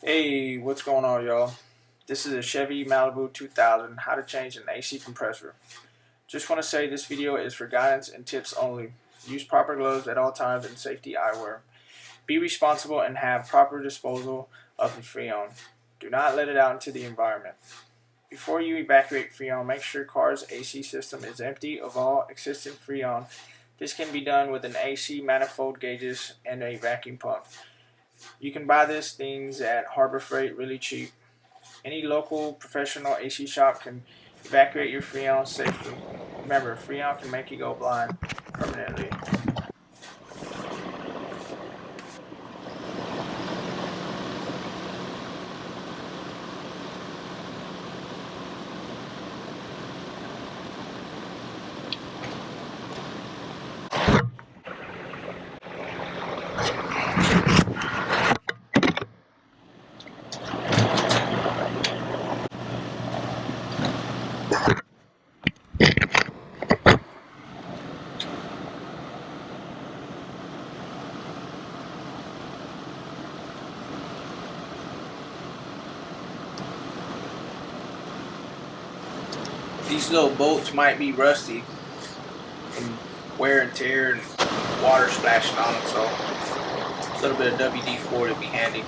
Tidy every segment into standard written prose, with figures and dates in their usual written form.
Hey, what's going on, y'all? This is a Chevy Malibu 2000, how to change an AC compressor. Just want to say this video is for guidance and tips only. Use proper gloves at all times and safety eyewear. Be responsible and have proper disposal of the Freon. Do not let it out into the environment. Before you evacuate Freon, make sure car's AC system is empty of all existing Freon. This can be done with an AC manifold gauges and a vacuum pump. You can buy these things at Harbor Freight really cheap. Any local professional AC shop can evacuate your Freon safely. Remember, Freon can make you go blind permanently. These little bolts might be rusty and wear and tear and water splashing on them, so a little bit of WD-40 would be handy.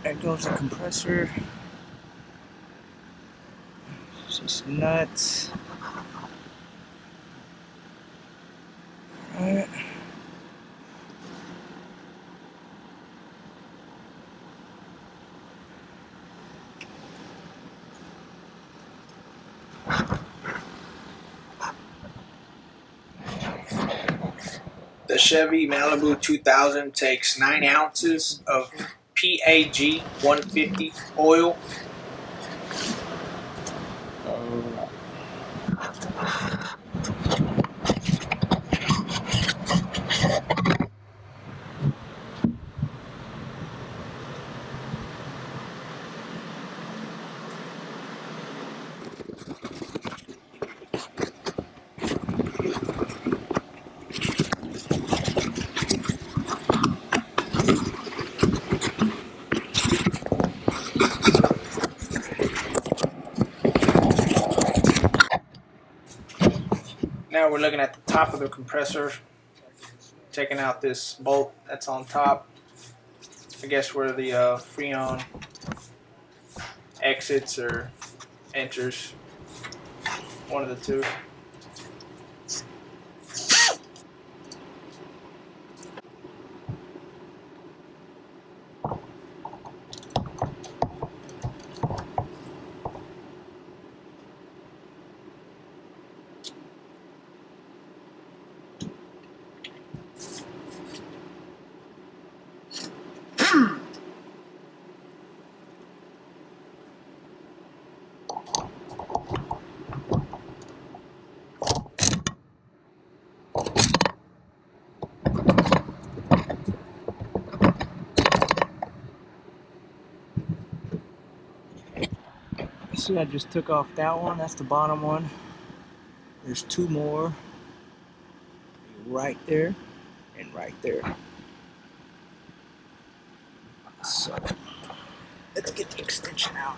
There goes the compressor. Just nuts. Alright. The Chevy Malibu 2000 takes 9 ounces of PAG 150 oil. Now we're looking at the top of the compressor, taking out this bolt that's on top. I guess where the Freon exits or enters, one of the two. See, I just took off that one. That's the bottom one. There's two more right there and right there. So let's get the extension out.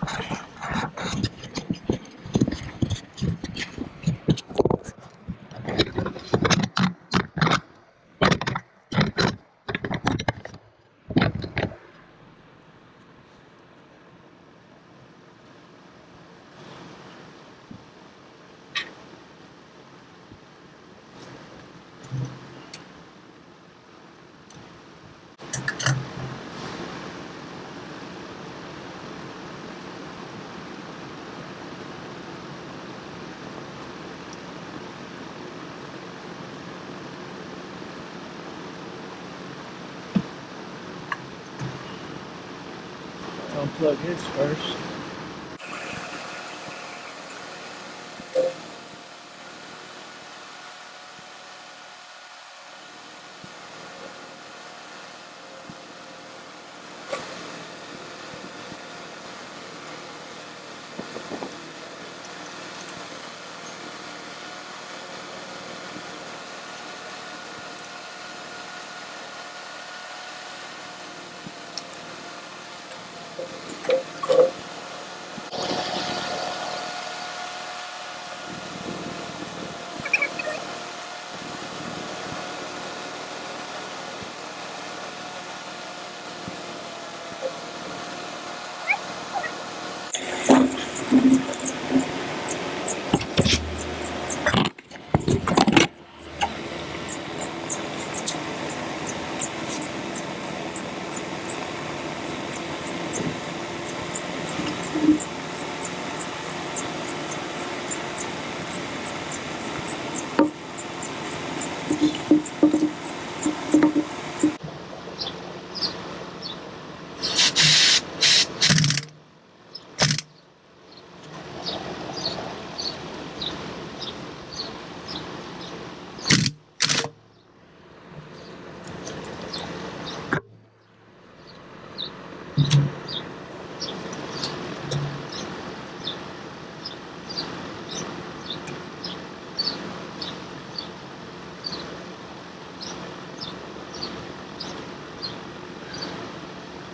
unplug this first.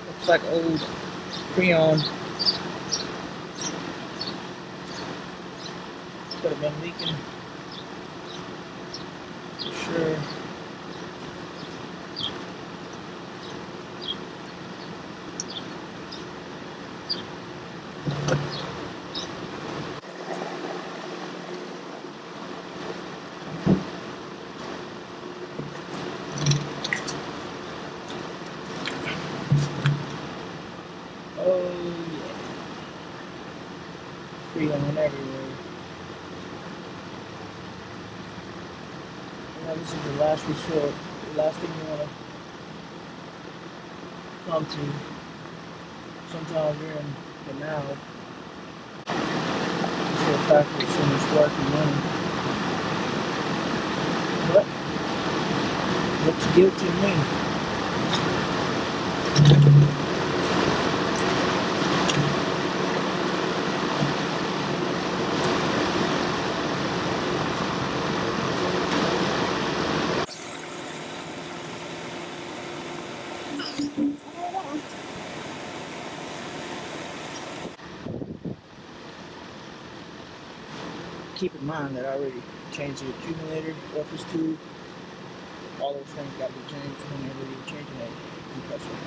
Looks like old Freon. Could have been leaking for sure. Oh yeah, Freon everywhere. Now this is the last resort, the last thing you want to come to. Sometimes you're in the now. So the fact that so much work and money. But looks guilty to me. Keep in mind that I already changed the accumulator, office tube, all those things got to be changed whenever you're changing that compressor.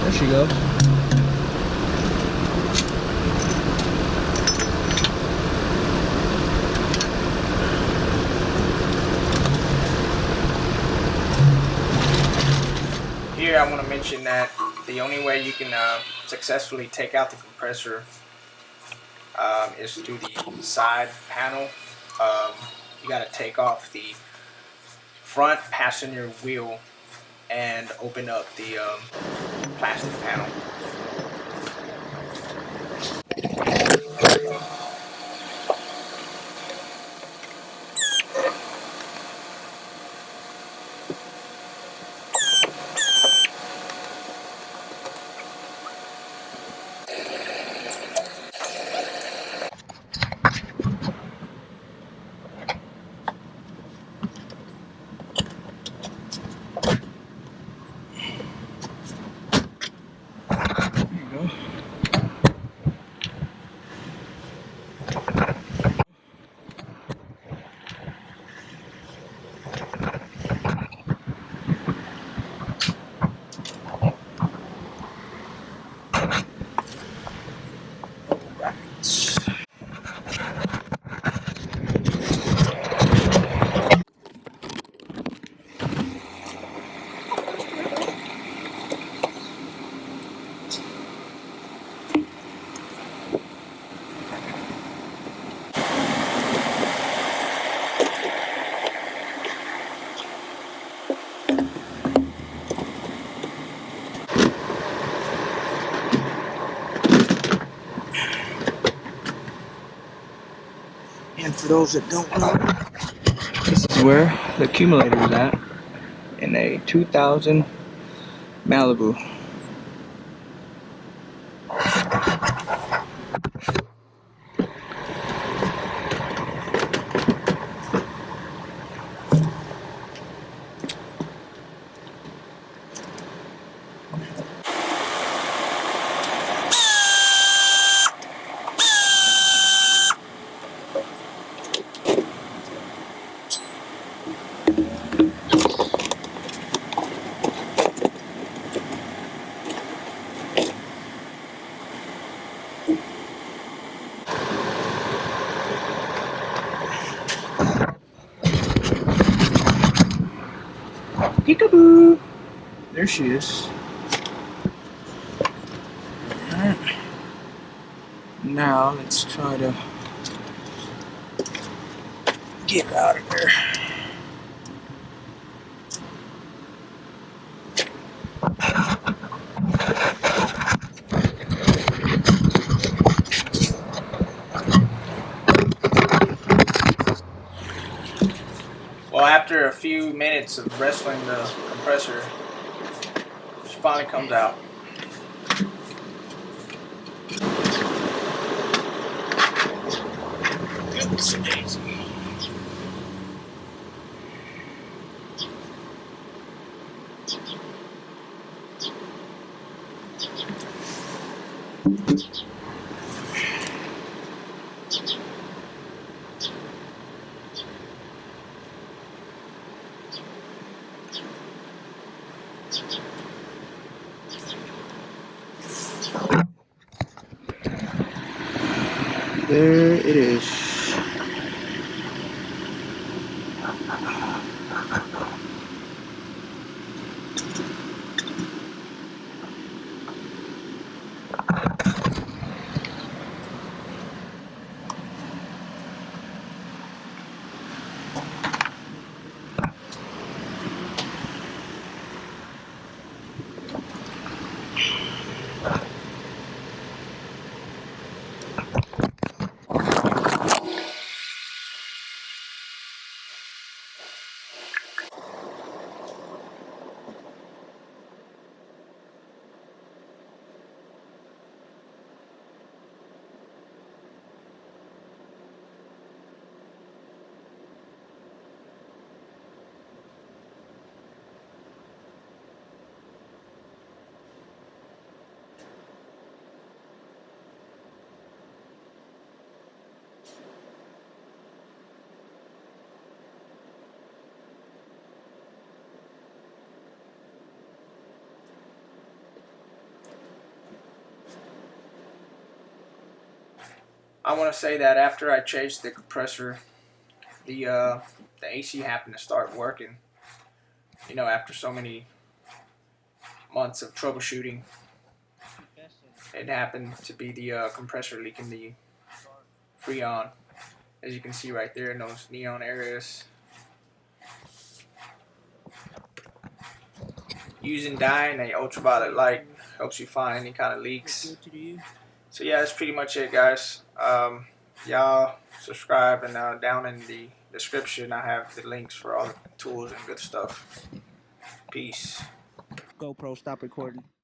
There she goes. Here I want to mention that the only way you can successfully take out the compressor is through the side panel. You got to take off the front passenger wheel and open up the plastic panel. And for those that don't know, this is where the accumulator is at in a 2000 Malibu. Peekaboo! There she is. Alright. Now let's try to get her out of there. Well, after a few minutes of wrestling the compressor, she finally comes out. Oops, daisy. There it is. I want to say that after I changed the compressor, the AC happened to start working. You know, after so many months of troubleshooting, it happened to be the compressor leaking the Freon, as you can see right there in those neon areas. Using dye and a ultraviolet light helps you find any kind of leaks. So yeah, that's pretty much it, guys. Y'all subscribe, and down in the description I have the links for all the tools and good stuff. Peace. GoPro, stop recording.